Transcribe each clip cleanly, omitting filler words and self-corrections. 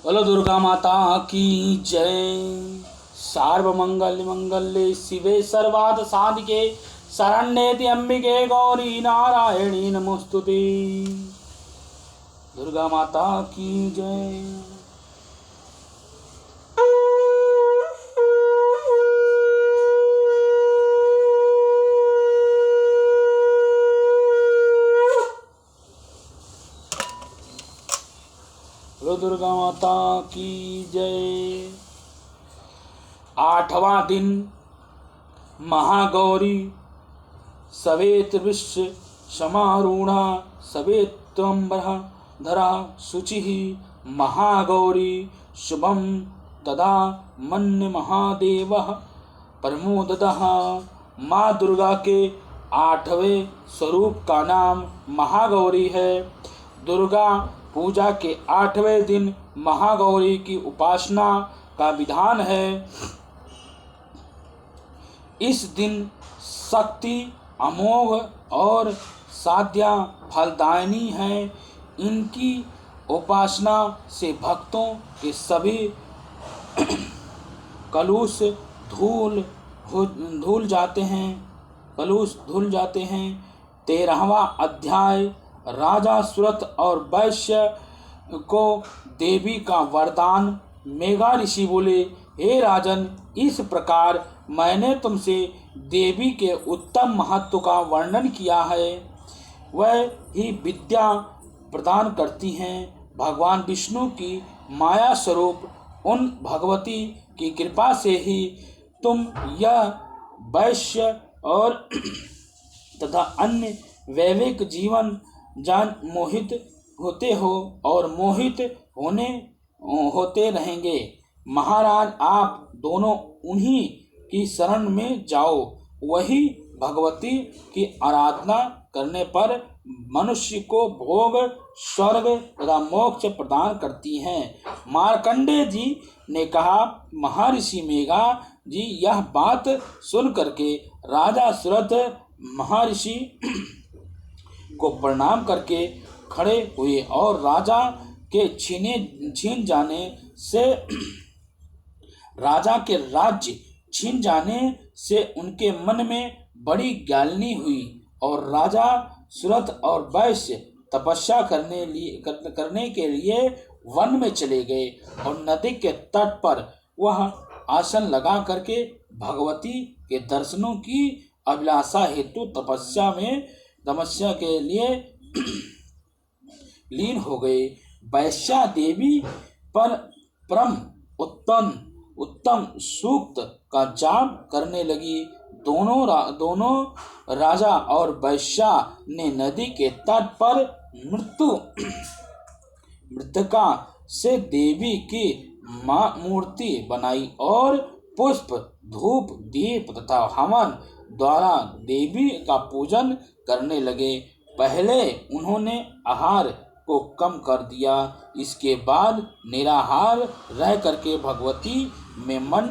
बोलो दुर्गा माता की जय। सर्वमंगल मंगल्ये शिवे सर्वार्थ साधिके शरण्ये त्र्यंबिके गौरी नारायणी नमोस्तुते। दुर्गा माता की जय। बोलो दुर्गा माता की जय। 8वां दिन महागौरी सवेत विश्व समारूढ़ा सवेत्वंबरा धरा शुचिः महागौरी शुभम तदा मन्य महादेवः प्रमोदतः। माँ दुर्गा के 8वें स्वरूप का नाम महागौरी है। दुर्गा पूजा के 8वें दिन महागौरी की उपासना का विधान है। इस दिन शक्ति अमोघ और साध्या फलदायिनी है। इनकी उपासना से भक्तों के सभी कलुष धुल जाते हैं। 13वां अध्याय। राजा सुरथ और वैश्य को देवी का वरदान। मेघा ऋषि बोले, हे राजन, इस प्रकार मैंने तुमसे देवी के उत्तम महत्व का वर्णन किया है। वह ही विद्या प्रदान करती हैं। भगवान विष्णु की माया स्वरूप उन भगवती की कृपा से ही तुम यह वैश्य और तथा अन्य वैविक जीवन जान मोहित होते हो और मोहित होते रहेंगे। महाराज, आप दोनों उन्हीं की शरण में जाओ। वही भगवती की आराधना करने पर मनुष्य को भोग, स्वर्ग तथा मोक्ष प्रदान करती हैं। मार्कंडेय जी ने कहा, महर्षि मेघा जी यह बात सुन करके राजा सुरथ महर्षि को प्रणाम करके खड़े हुए और राजा के छीन जाने से उनके मन में बड़ी ग्लानि हुई और राजा सुरथ और वैश्य तपस्या करने के लिए वन में चले गए और नदी के तट पर वह आसन लगा करके भगवती के दर्शनों की अभिलाषा हेतु तपस्या के लिए लीन हो गए। वैश्या देवी पर परम उत्तम सूक्त का जाप करने लगी। दोनों राजा और वैश्या ने नदी के तट पर मृत्तिका से देवी की मूर्ति बनाई और पुष्प, धूप, दीप तथा हवन द्वारा देवी का पूजन करने लगे। पहले उन्होंने आहार को कम कर दिया। इसके बाद निराहार रह करके भगवती में मन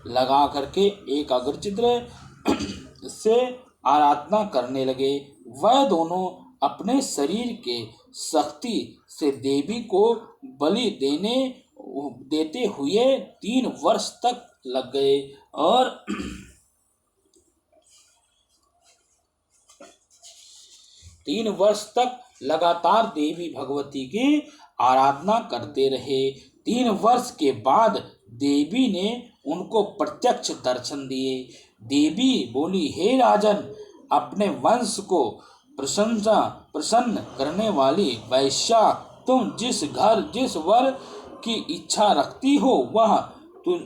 लगा करके एकाग्रचित्त से आराधना करने लगे। वह दोनों अपने शरीर के शक्ति से देवी को बलि देते हुए 3 वर्ष तक लग गए और 3 वर्ष तक लगातार देवी भगवती की आराधना करते रहे। 3 वर्ष के बाद देवी ने उनको प्रत्यक्ष दर्शन दिए। देवी बोली, हे राजन, अपने वंश को प्रसन्न करने वाली वैश्या, तुम जिस वर की इच्छा रखती हो वह तुम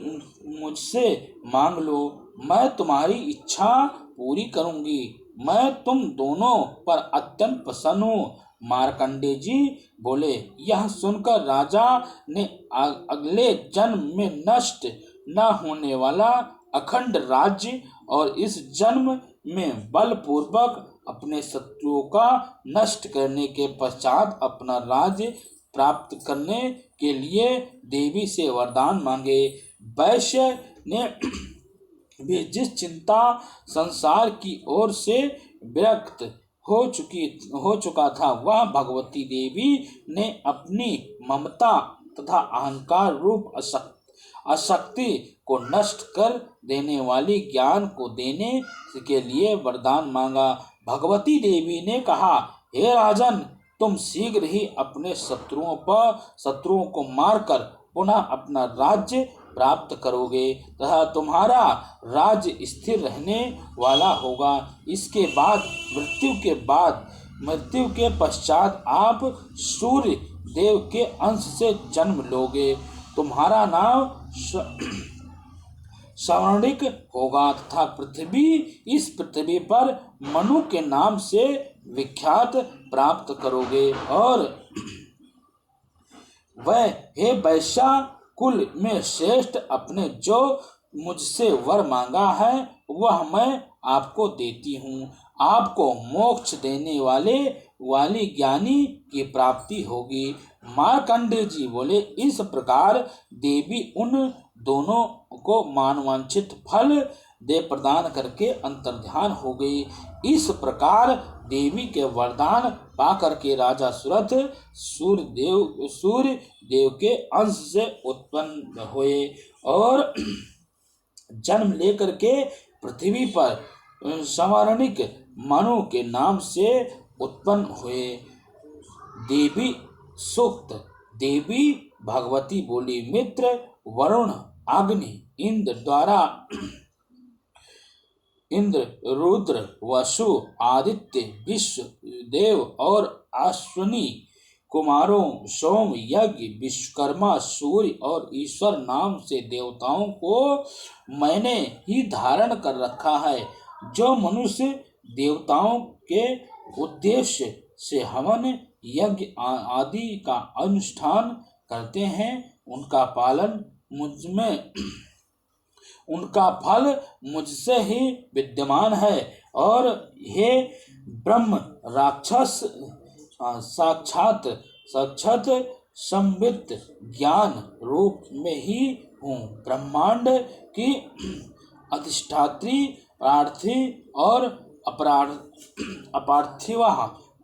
मुझसे मांग लो। मैं तुम्हारी इच्छा पूरी करूंगी। मैं तुम दोनों पर अत्यंत प्रसन्न हूँ। मार्कंडेय जी बोले, यह सुनकर राजा ने अगले जन्म में नष्ट न होने वाला अखंड राज्य और इस जन्म में बलपूर्वक अपने शत्रुओं का नष्ट करने के पश्चात अपना राज्य प्राप्त करने के लिए देवी से वरदान मांगे। वैश्य ने भी जिस चिंता संसार की ओर से विरक्त हो चुका था, वह भगवती देवी ने अपनी ममता तथा अहंकार रूप अशक्ति को नष्ट कर देने वाली ज्ञान को देने के लिए वरदान मांगा। भगवती देवी ने कहा, हे राजन, तुम शीघ्र ही अपने शत्रुओं को मारकर पुनः अपना राज्य प्राप्त करोगे तथा तुम्हारा राज्य स्थिर रहने वाला होगा। इसके बाद मृत्यु के पश्चात आप सूर्य देव के अंश से जन्म लोगे। तुम्हारा नाम स्वर्णिक होगा तथा इस पृथ्वी पर मनु के नाम से विख्यात प्राप्त करोगे। और वह, हे वैश्या कुल में श्रेष्ठ, अपने जो मुझसे वर मांगा है वह मैं आपको देती हूँ। आपको मोक्ष देने वाली ज्ञानी की प्राप्ति होगी। मार्कंडेय जी बोले, इस प्रकार देवी उन दोनों को मानवांछित फल दे प्रदान करके अंतर्ध्यान हो गई। इस प्रकार देवी के वरदान पाकर के राजा सुरथ सूर्य देव के अंश से उत्पन्न हुए और जन्म लेकर के पृथ्वी पर स्वर्णिक मनु के नाम से उत्पन्न हुए। देवी सूक्त। देवी भगवती बोली, मित्र, वरुण, अग्नि, इंद्र, रुद्र, वसु, आदित्य, विश्व देव और अश्विनी कुमारों, सोम, यज्ञ, विश्वकर्मा, सूर्य और ईश्वर नाम से देवताओं को मैंने ही धारण कर रखा है। जो मनुष्य देवताओं के उद्देश्य से हवन, यज्ञ आदि का अनुष्ठान करते हैं, उनका फल मुझसे ही विद्यमान है। और हे ब्रह्म राक्षस, साक्षात संवित ज्ञान रूप में ही हूँ। ब्रह्मांड की अधिष्ठात्री, प्रार्थी और अपार्थिव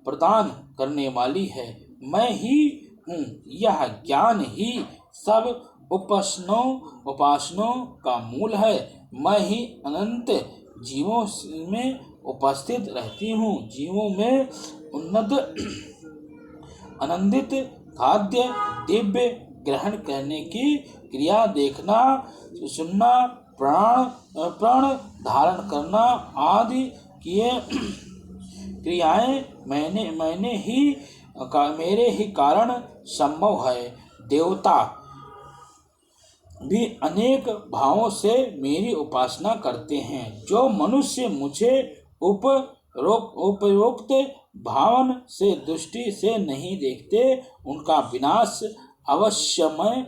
प्रदान करने वाली है, मैं ही हूँ। यह ज्ञान ही सब उपासनाओं का मूल है। मैं ही अनंत जीवों में उपस्थित रहती हूँ। जीवों में आनंदित खाद्य दिव्य ग्रहण करने की क्रिया, देखना, सुनना, प्राण धारण करना आदि किए क्रियाएं मेरे ही कारण संभव है। देवता भी अनेक भावों से मेरी उपासना करते हैं। जो मनुष्य मुझे उपरोक्त भावन से दृष्टि से नहीं देखते, उनका विनाश अवश्यमय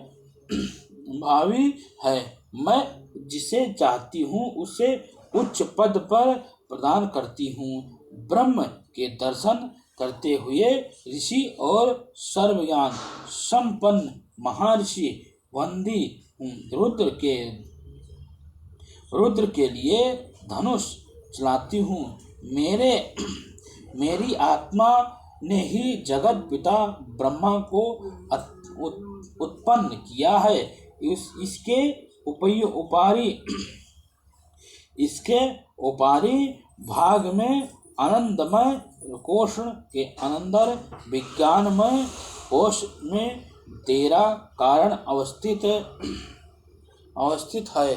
भावी है। मैं जिसे चाहती हूँ उसे उच्च पद पर प्रदान करती हूँ। ब्रह्म के दर्शन करते हुए ऋषि और सर्वज्ञान संपन्न महर्षि वंदी हूँ। रुद्र के लिए धनुष चलाती हूँ। मेरी आत्मा ने ही जगत पिता ब्रह्मा को उत्पन्न किया है। इसके उपारी भाग में आनंदमय कोश के अंदर विज्ञानमय कोश में तेरा कारण अवस्थित है।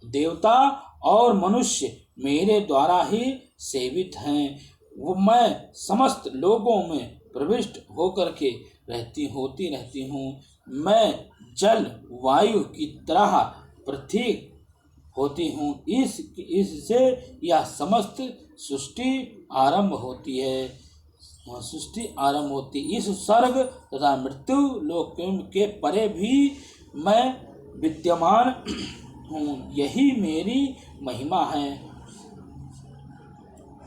देवता और मनुष्य मेरे द्वारा ही सेवित हैं। मैं समस्त लोगों में प्रविष्ट होकर के होती रहती हूँ। मैं जल वायु की तरह प्रतीक होती हूँ। इससे यह समस्त सृष्टि आरंभ होती है। इस स्वर्ग तथा मृत्यु लोक के परे भी मैं विद्यमान हूँ। यही मेरी महिमा है।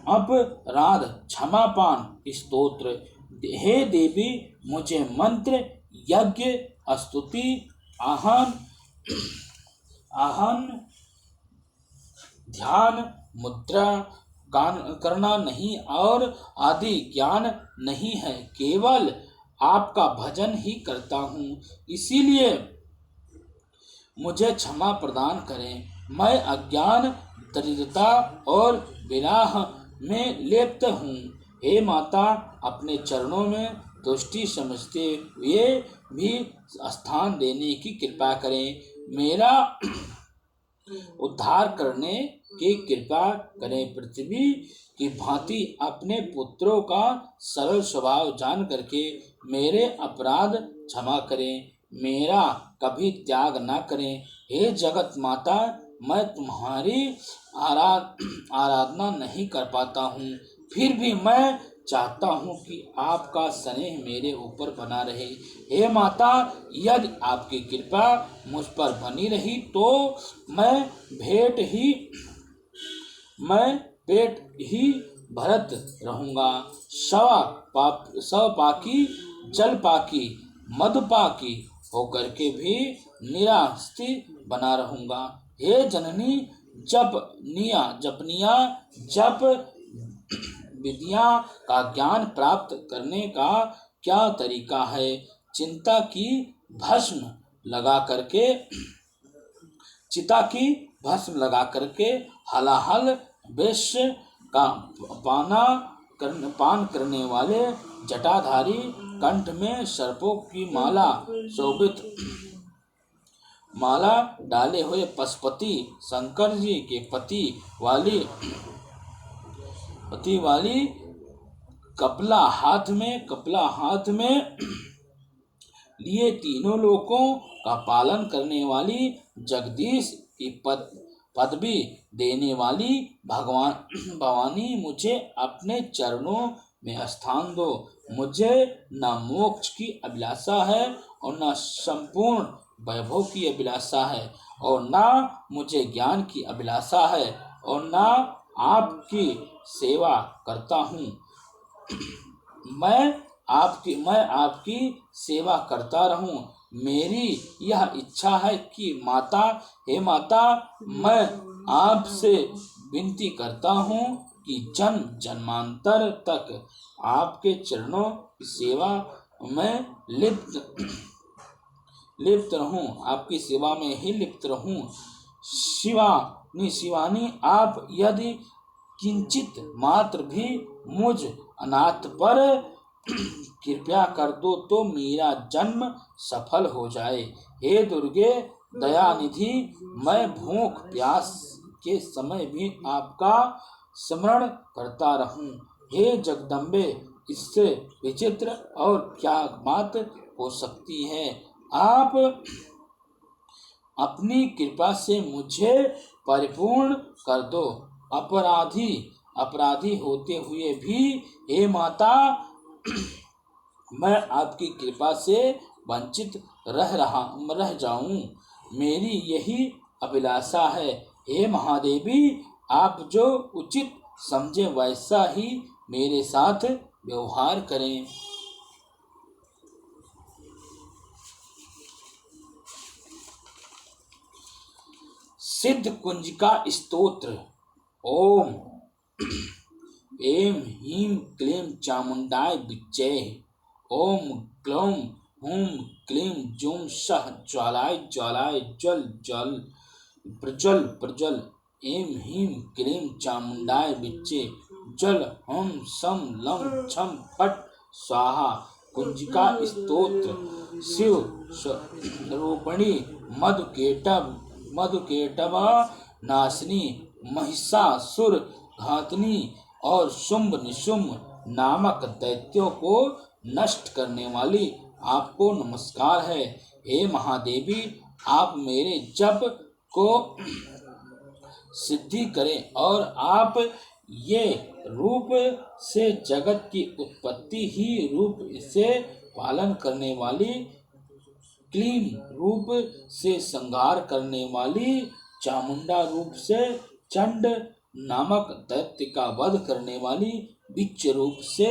अपराध क्षमापान स्तोत्र। हे देवी, मुझे मंत्र, यज्ञ, स्तुति, आहन, ध्यान, मुद्रा, करना नहीं और आदि ज्ञान नहीं है, केवल आपका भजन ही करता हूँ। इसीलिए मुझे क्षमा प्रदान करें। मैं अज्ञान, दरिद्रता और विराह में लिप्त हूँ। हे माता, अपने चरणों में तुष्टि समझते हुए भी स्थान देने की कृपा करें। मेरा उद्धार करने की कृपा करें। पृथ्वी की भांति अपने पुत्रों का सरल स्वभाव जान करके मेरे अपराध क्षमा करें, मेरा कभी त्याग न करें। हे जगत माता, मैं तुम्हारी आराधना नहीं कर पाता हूँ, फिर भी मैं चाहता हूँ कि आपका स्नेह मेरे ऊपर बना रहे। हे माता, यदि आपकी कृपा मुझ पर बनी रही तो मैं पेट ही भरत रहूँगा। स्वपाकी, जलपाकी, मधुपाकी होकर के भी निरास्ति बना रहूँगा। हे जननी, जप विद्या का ज्ञान प्राप्त करने का क्या तरीका है? चिता की भस्म लगा करके हलाहल वेश्य का पान करने वाले जटाधारी, कंठ में सर्पों की माला डाले हुए पशुपति, शंकर जी के पति वाली कपला हाथ में लिए तीनों लोकों का पालन करने वाली, जगदीश की पदवी देने वाली भवानी, मुझे अपने चरणों में स्थान दो। मुझे न मोक्ष की अभिलाषा है और न संपूर्ण वैभव की अभिलाषा है, और न मुझे ज्ञान की अभिलाषा है, और न आपकी सेवा करता हूँ। मैं आपकी सेवा करता रहूं। मेरी यह इच्छा है कि माता, हे माता, मैं आपसे विनती करता हूँ कि जन्म जन्मांतर तक आपके चरणों की सेवा में लिप्त रहूं, आपकी सेवा में ही लिप्त रहूं। शिवानी, आप यदि किंचित मात्र भी मुझ अनाथ पर कृपया कर दो तो मेरा जन्म सफल हो जाए। हे दुर्गे दयानिधि, मैं भूख प्यास के समय भी आपका स्मरण करता रहूं। हे जगदम्बे, इससे विचित्र और क्या बात हो सकती है? आप अपनी कृपा से मुझे परिपूर्ण कर दो। अपराधी होते हुए भी हे माता, मैं आपकी कृपा से वंचित रह जाऊं, मेरी यही अभिलाषा है। हे महादेवी, आप जो उचित समझे वैसा ही मेरे साथ व्यवहार करें। सिद्ध कुंजिका स्तोत्र। ओम ऐं ह्रीं क्लीं चामुण्डाय विच्चे। ओम ग्लौं हूं क्लीं जूं सः ज्वालाय जल प्रज्वल। ऐं ह्रीं क्लीं चामुण्डाय विच्चे। जल हम सम लं छम फट स्वाहा। कुंजिका स्तोत्र। शिव स्वरूपिणी, मधुकेटव नाशिनी, महिषासुर घातनी और शुंभ निशुंभ नामक दैत्यों को नष्ट करने वाली आपको नमस्कार है। हे महादेवी, आप मेरे जप को सिद्धि करें और आप ये रूप से जगत की उत्पत्ति ही रूप से पालन करने वाली, क्लीं रूप से संहार करने वाली, चामुंडा रूप से चंड नामक दैत्य का वध करने वाली, बिच्च रूप से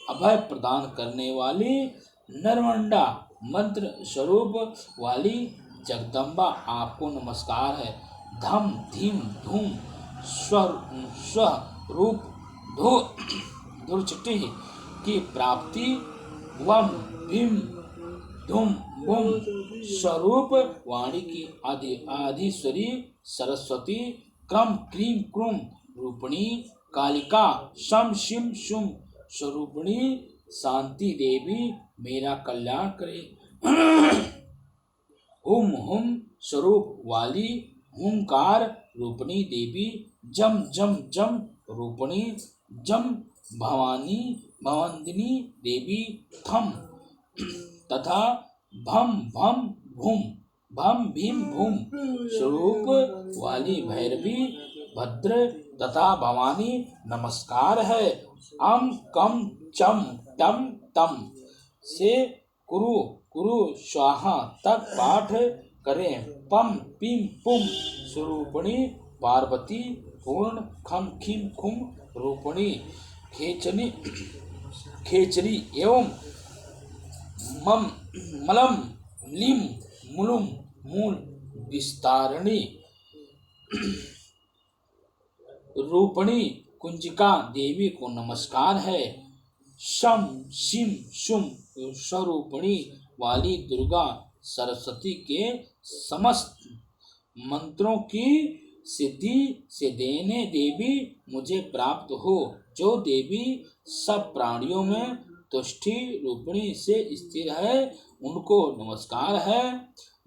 अभय प्रदान करने वाली, नरमंडा मंत्र स्वरूप वाली जगदम्बा आपको नमस्कार है। धम धीम धूम स्व रूप धुरचटि की प्राप्ति वम भीम धुम बुम स्वरूप वाणी की आदिश्वरी सरस्वती क्रम क्रीम क्रुम रूपिणी कालिका शम शिम शुम स्वरूपिणी शांति देवी मेरा कल्याण करे। हुम हुम स्वरूप वाली हुंकार रूपिणी देवी जम जम जम रूपिणी जम भवानी भवंदिनी देवी थम तथा भम भम भूम भम भीम भूम स्वरूप वाली भैरवी भद्र तथा भवानी नमस्कार है। अम कम चम टम तम से कुरु कुरु स्वाहा तक पाठ करें। पम पिम पुम स्वरूपिणी पार्वती पूर्ण खम खिम खुम रूपिणी खेचनी खेचरी एवं मम मलम लीम मुलुम मूल विस्तारणी रूपिणी कुंजिका देवी को नमस्कार है। शम शिम शुम स्वरूपिणी वाली दुर्गा सरस्वती के समस्त मंत्रों की सिद्धि से देने देवी मुझे प्राप्त हो। जो देवी सब प्राणियों में तुष्टि रूपिणी से स्थिर है उनको नमस्कार है।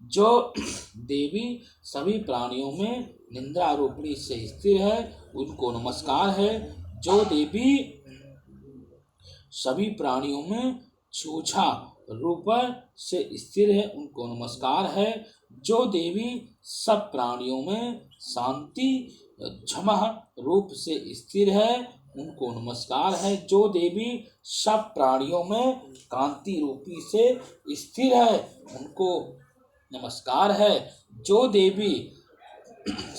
जो देवी सभी प्राणियों में निंदा रूपिणी से स्थिर है उनको नमस्कार है। जो देवी सभी प्राणियों में छूछा रूप से स्थिर है उनको नमस्कार है। जो देवी सब प्राणियों में शांति क्षमा रूप से स्थिर है उनको नमस्कार है। जो देवी सब प्राणियों में कांति रूपी से स्थिर है उनको नमस्कार है। जो देवी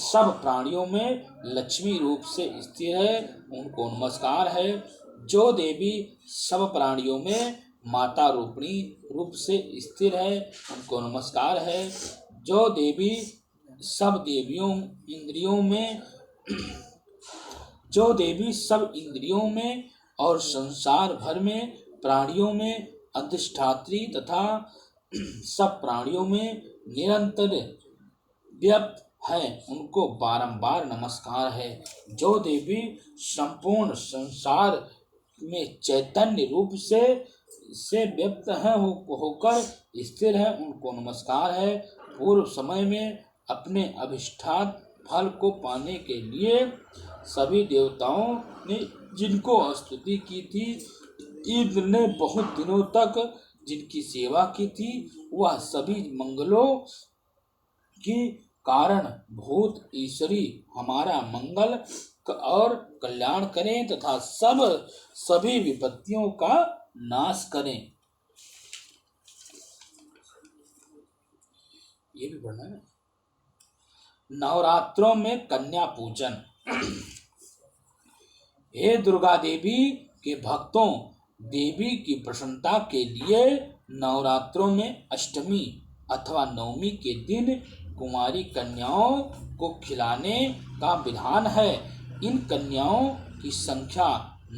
सब प्राणियों में लक्ष्मी रूप से स्थिर है उनको नमस्कार है। जो देवी सब प्राणियों में माता रूपिणी रूप से स्थिर है उनको नमस्कार है। जो देवी सब देवियों इंद्रियों में जो देवी सब इंद्रियों में और संसार भर में प्राणियों में अधिष्ठात्री तथा सब प्राणियों में निरंतर व्याप्त है उनको बारंबार नमस्कार है। जो देवी संपूर्ण संसार में चैतन्य रूप से व्यक्त है होकर स्थिर है उनको नमस्कार है। पूर्व समय में अपने अभिष्ठात फल को पाने के लिए सभी देवताओं ने जिनको स्तुति की थी, इंद्र ने बहुत दिनों तक जिनकी सेवा की थी, वह सभी मंगलों की कारण भूत ईश्वरी हमारा मंगल और कल्याण करें तथा सभी विपत्तियों का नाश करें। ये भी पढ़ना है। नवरात्रों में कन्या पूजन। हे दुर्गा देवी के भक्तों, देवी की प्रसन्नता के लिए नवरात्रों में अष्टमी अथवा नवमी के दिन कुमारी कन्याओं को खिलाने का विधान है। इन कन्याओं की संख्या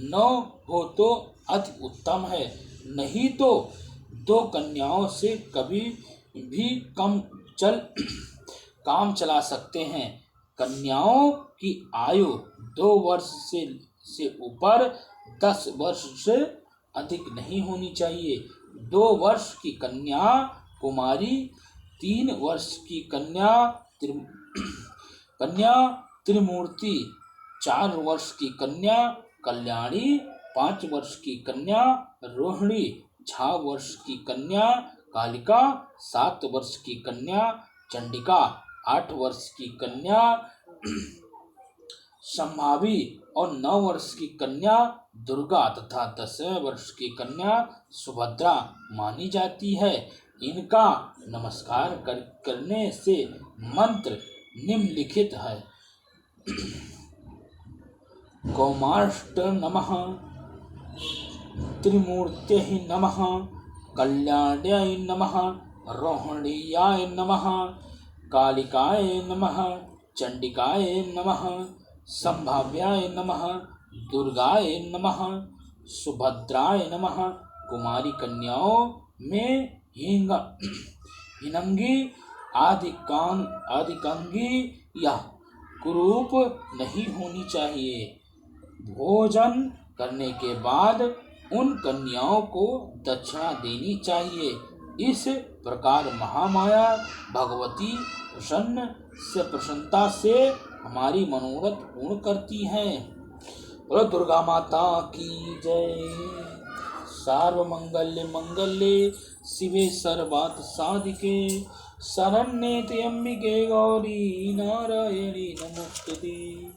9 हो तो अति उत्तम है, नहीं तो 2 कन्याओं से कभी भी काम चला सकते हैं। कन्याओं की आयु 2 वर्ष से ऊपर 10 वर्ष से अधिक नहीं होनी चाहिए। 2 वर्ष की कन्या कुमारी, 3 वर्ष की कन्या त्रिमूर्ति, 4 वर्ष की कन्या कल्याणी, 5 वर्ष की कन्या रोहिणी, 6 वर्ष की कन्या कालिका, 7 वर्ष की कन्या चंडिका, 8 वर्ष की कन्या संभावी और 9 वर्ष की कन्या दुर्गा तथा 10वें वर्ष की कन्या सुभद्रा मानी जाती है। इनका नमस्कार करने से मंत्र निम्नलिखित है। कौमाष्ट नमः, त्रिमूर्तये नमः, कल्याण्याय नमः, रोहिण्याय नमः, कालिकाय नमः, चंडिकाय नमः, संभाव्याय नमः, दुर्गाय नमः, सुभद्राय नमः। कुमारी कन्याओं में हिनंगी, आदिकांगी या कुरूप नहीं होनी चाहिए। भोजन करने के बाद उन कन्याओं को दक्षिणा देनी चाहिए। इस प्रकार महामाया भगवती प्रसन्नता से हमारी मनोरथ पूर्ण करती हैं। बोलो दुर्गा माता की जय। सर्वमंगल्य मंगल्ये शिवे सर्वार्थ साधिके शरण्ये त्र्यंबिके गौरी नारायणी नमोस्तुते।